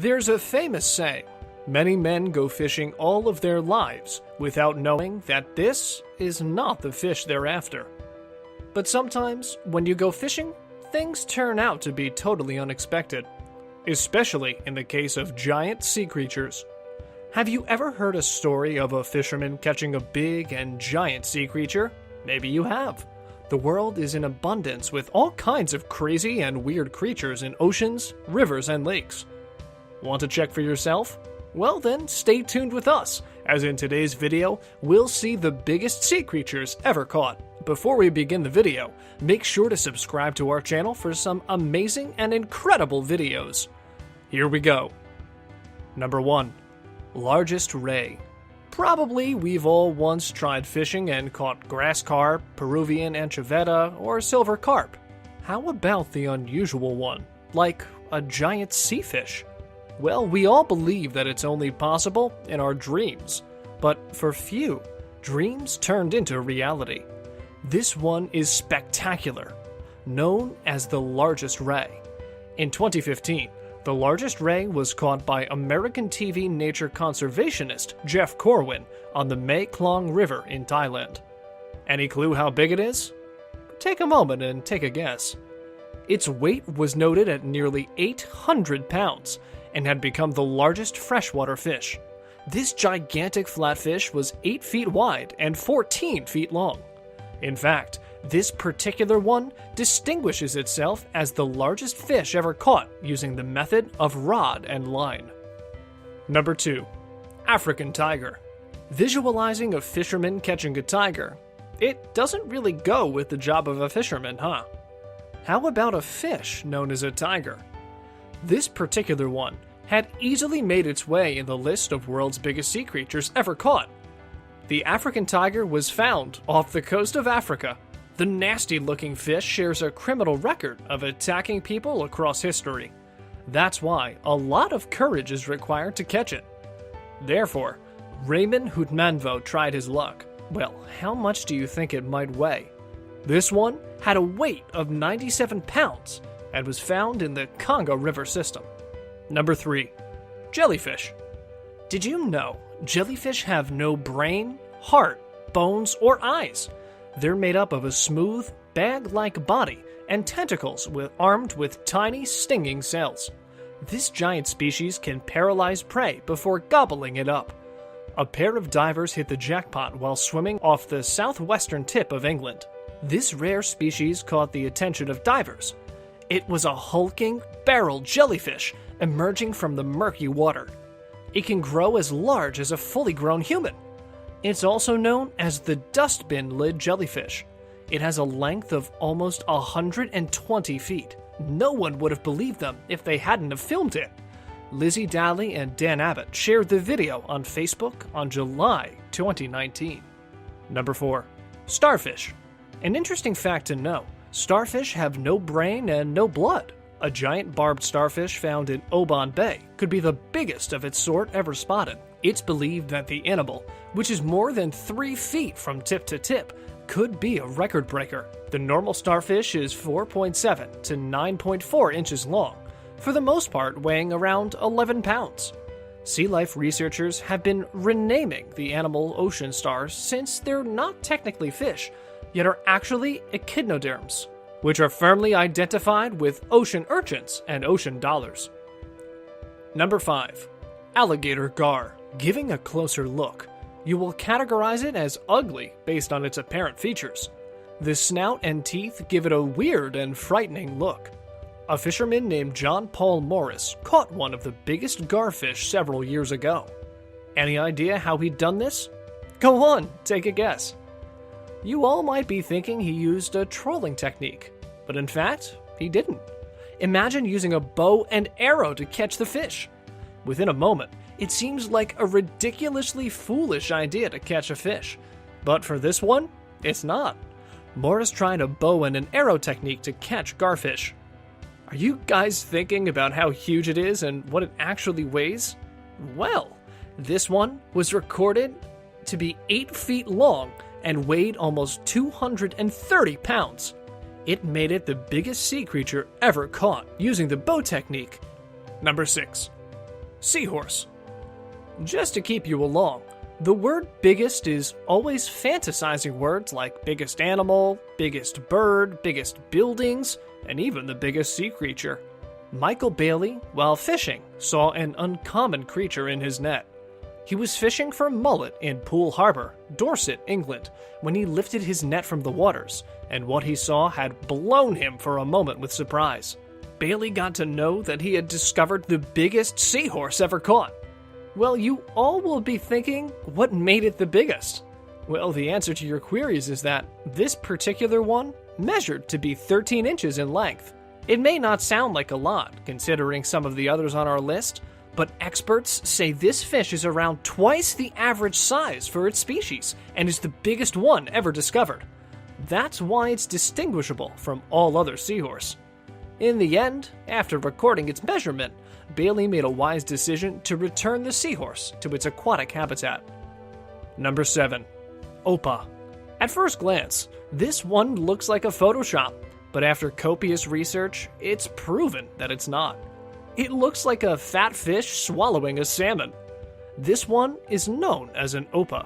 There's a famous saying, many men go fishing all of their lives without knowing that this is not the fish they're after. But sometimes, when you go fishing, things turn out to be totally unexpected, especially in the case of giant sea creatures. Have you ever heard a story of a fisherman catching a big and giant sea creature? Maybe you have. The world is in abundance with all kinds of crazy and weird creatures in oceans, rivers, and lakes. Want to check for yourself? Well then, stay tuned with us, as in today's video, we'll see the biggest sea creatures ever caught. Before we begin the video, make sure to subscribe to our channel for some amazing and incredible videos. Here we go. Number 1. Largest ray. Probably we've all once tried fishing and caught grass carp, Peruvian anchoveta, or silver carp. How about the unusual one, like a giant sea fish? Well, we all believe that it's only possible in our dreams, but for few, dreams turned into reality. This one is spectacular, known as the largest ray. In 2015, the largest ray was caught by American TV nature conservationist Jeff Corwin on the Mae Klong River in Thailand. Any clue how big it is? Take a moment and take a guess. Its weight was noted at nearly 800 pounds and had become the largest freshwater fish. This gigantic flatfish was 8 feet wide and 14 feet long. In fact, this particular one distinguishes itself as the largest fish ever caught using the method of rod and line. Number 2. African tiger. Visualizing a fisherman catching a tiger. It doesn't really go with the job of a fisherman, huh? How about a fish known as a tiger? This particular one had easily made its way in the list of world's biggest sea creatures ever caught. The African tiger was found off the coast of Africa. The nasty-looking fish shares a criminal record of attacking people across history. That's why a lot of courage is required to catch it. Therefore, Raymond Hutmanvo tried his luck. Well, how much do you think it might weigh? This one had a weight of 97 pounds and was found in the Congo River system. Number 3. Jellyfish. Did you know jellyfish have no brain, heart, bones, or eyes? They're made up of a smooth, bag-like body and tentacles armed with tiny, stinging cells. This giant species can paralyze prey before gobbling it up. A pair of divers hit the jackpot while swimming off the southwestern tip of England. This rare species caught the attention of divers. It was a hulking, barrel jellyfish emerging from the murky water. It can grow as large as a fully grown human. It's also known as the dustbin lid jellyfish. It has a length of almost 120 feet. No one would have believed them if they hadn't have filmed it. Lizzie Daly and Dan Abbott shared the video on Facebook on July 2019. Number 4. Starfish. An interesting fact to know, starfish have no brain and no blood. A giant barbed starfish found in Oban Bay could be the biggest of its sort ever spotted. It's believed that the animal, which is more than 3 feet from tip to tip, could be a record breaker. The normal starfish is 4.7 to 9.4 inches long, for the most part weighing around 11 pounds. Sea life researchers have been renaming the animal ocean stars since they're not technically fish, yet are actually echinoderms, which are firmly identified with ocean urchins and ocean dollars. Number 5. Alligator gar. Giving a closer look, you will categorize it as ugly based on its apparent features. The snout and teeth give it a weird and frightening look. A fisherman named John Paul Morris caught one of the biggest garfish several years ago. Any idea how he'd done this? Go on, take a guess. You all might be thinking he used a trolling technique, but in fact, he didn't. Imagine using a bow and arrow to catch the fish. Within a moment, it seems like a ridiculously foolish idea to catch a fish. But for this one, it's not. Morris tried a bow and an arrow technique to catch garfish. Are you guys thinking about how huge it is and what it actually weighs? Well, this one was recorded to be 8 feet long and weighed almost 230 pounds. It made it the biggest sea creature ever caught using the bow technique. Number 6. Seahorse. Just to keep you along, the word biggest is always fantasizing words like biggest animal, biggest bird, biggest buildings, and even the biggest sea creature. Michael Bailey, while fishing, saw an uncommon creature in his net. He was fishing for mullet in Poole Harbor, Dorset, England, when he lifted his net from the waters, and what he saw had blown him for a moment with surprise. Bailey got to know that he had discovered the biggest seahorse ever caught. Well, you all will be thinking, what made it the biggest? Well, the answer to your queries is that this particular one measured to be 13 inches in length. It may not sound like a lot, considering some of the others on our list, but experts say this fish is around twice the average size for its species and is the biggest one ever discovered. That's why it's distinguishable from all other seahorse. In the end, after recording its measurement, Bailey made a wise decision to return the seahorse to its aquatic habitat. Number 7. Opah. At first glance, this one looks like a Photoshop, but after copious research, it's proven that it's not. It looks like a fat fish swallowing a salmon. This one is known as an Oppa.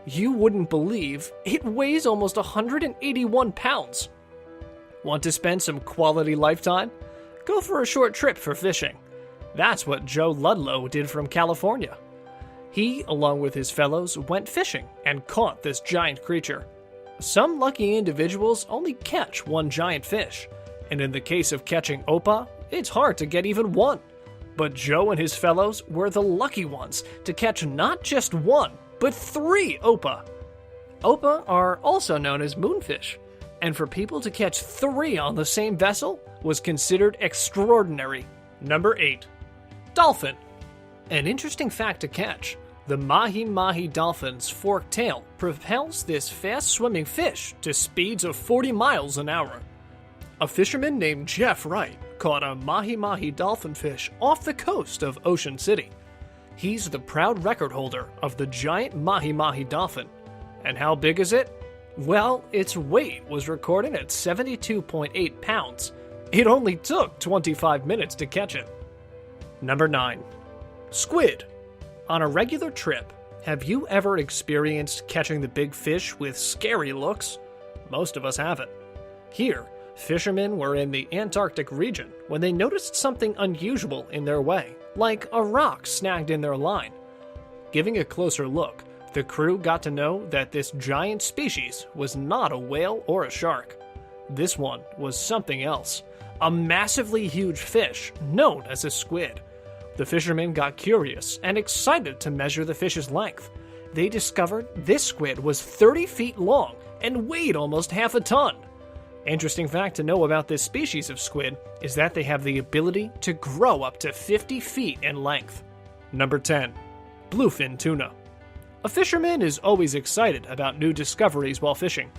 You wouldn't believe it weighs almost 181 pounds. Want to spend some quality lifetime? Go for a short trip for fishing. That's what Joe Ludlow did from California. He, along with his fellows, went fishing and caught this giant creature. Some lucky individuals only catch one giant fish, and in the case of catching Oppa, it's hard to get even one. But Joe and his fellows were the lucky ones to catch not just one, but 3 Oppa. Oppa are also known as moonfish, and for people to catch 3 on the same vessel was considered extraordinary. Number 8. Dolphin. An interesting fact to catch. The mahi-mahi dolphin's forked tail propels this fast-swimming fish to speeds of 40 miles an hour. A fisherman named Jeff Wright caught a mahi-mahi dolphinfish off the coast of Ocean City. He's the proud record holder of the giant mahi-mahi dolphin. And how big is it? Well, its weight was recorded at 72.8 pounds. It only took 25 minutes to catch it. Number 9. Squid. On a regular trip, have you ever experienced catching the big fish with scary looks? Most of us haven't. Here, fishermen were in the Antarctic region when they noticed something unusual in their way, like a rock snagged in their line. Giving a closer look, the crew got to know that this giant species was not a whale or a shark. This one was something else, a massively huge fish known as a squid. The fishermen got curious and excited to measure the fish's length. They discovered this squid was 30 feet long and weighed almost half a ton. Interesting fact to know about this species of squid is that they have the ability to grow up to 50 feet in length. Number 10. Bluefin Tuna. A fisherman is always excited about new discoveries while fishing.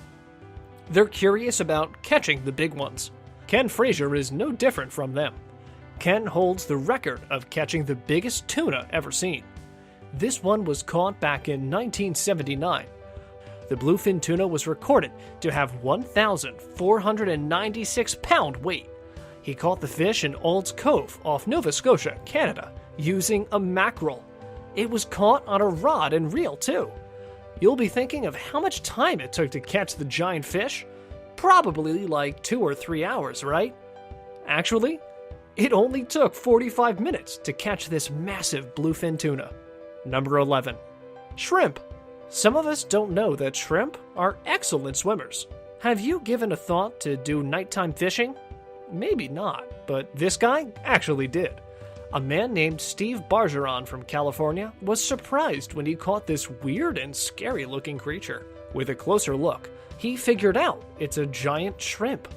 They're curious about catching the big ones. Ken Frazier is no different from them. Ken holds the record of catching the biggest tuna ever seen. This one was caught back in 1979. The bluefin tuna was recorded to have 1,496 pound weight. He caught the fish in Ald's Cove off Nova Scotia, Canada, using a mackerel. It was caught on a rod and reel too. You'll be thinking of how much time it took to catch the giant fish? Probably like 2 or 3 hours, right? Actually, it only took 45 minutes to catch this massive bluefin tuna. Number 11. Shrimp. Some of us don't know that shrimp are excellent swimmers. Have you given a thought to do nighttime fishing? Maybe not, but this guy actually did. A man named Steve Bargeron from California was surprised when he caught this weird and scary-looking creature. With a closer look, he figured out it's a giant shrimp.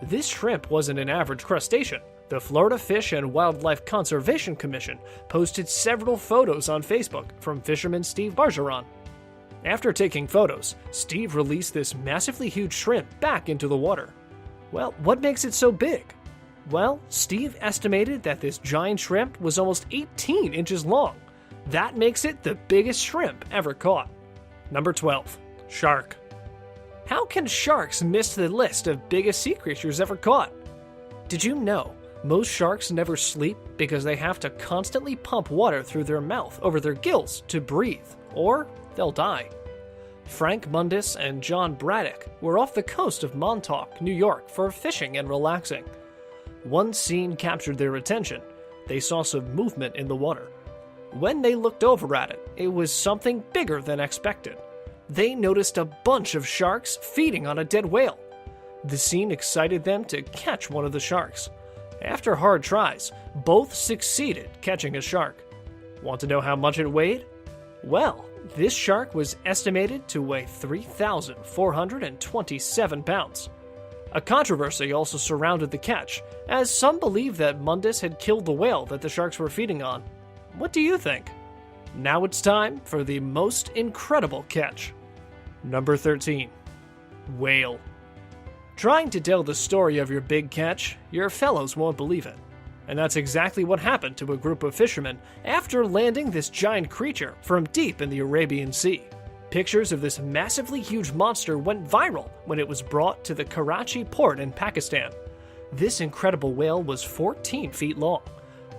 This shrimp wasn't an average crustacean. The Florida Fish and Wildlife Conservation Commission posted several photos on Facebook from fisherman Steve Bargeron. After taking photos, Steve released this massively huge shrimp back into the water. Well, what makes it so big? Well, Steve estimated that this giant shrimp was almost 18 inches long. That makes it the biggest shrimp ever caught. Number 12. Shark. How can sharks miss the list of biggest sea creatures ever caught? Did you know Most sharks never sleep because they have to constantly pump water through their mouth over their gills to breathe, or they'll die. Frank Mundus and John Braddock were off the coast of Montauk, New York for fishing and relaxing. One scene captured their attention. They saw some movement in the water. When they looked over at it, it was something bigger than expected. They noticed a bunch of sharks feeding on a dead whale. The scene excited them to catch one of the sharks. After hard tries, both succeeded catching a shark. Want to know how much it weighed? Well, this shark was estimated to weigh 3,427 pounds. A controversy also surrounded the catch, as some believe that Mundus had killed the whale that the sharks were feeding on. What do you think? Now it's time for the most incredible catch. Number 13. Whale. Trying to tell the story of your big catch, your fellows won't believe it. And that's exactly what happened to a group of fishermen after landing this giant creature from deep in the Arabian Sea. Pictures of this massively huge monster went viral when it was brought to the Karachi port in Pakistan. This incredible whale was 14 feet long.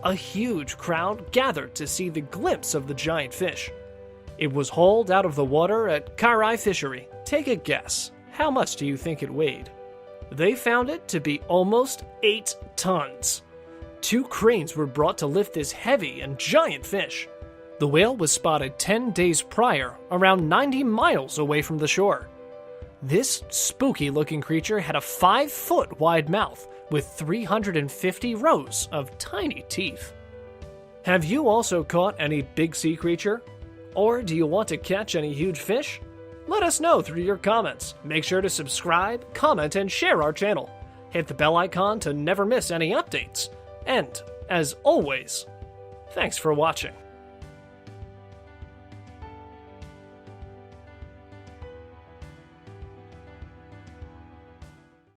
A huge crowd gathered to see the glimpse of the giant fish. It was hauled out of the water at Karai Fishery. Take a guess. How much do you think it weighed? They found it to be almost 8 tons. 2 cranes were brought to lift this heavy and giant fish. The whale was spotted 10 days prior, around 90 miles away from the shore. This spooky-looking creature had a 5-foot wide mouth with 350 rows of tiny teeth. Have you also caught any big sea creature? Or do you want to catch any huge fish? Let us know through your comments. Make sure to subscribe, comment, and share our channel. Hit the bell icon to never miss any updates. And, as always, thanks for watching.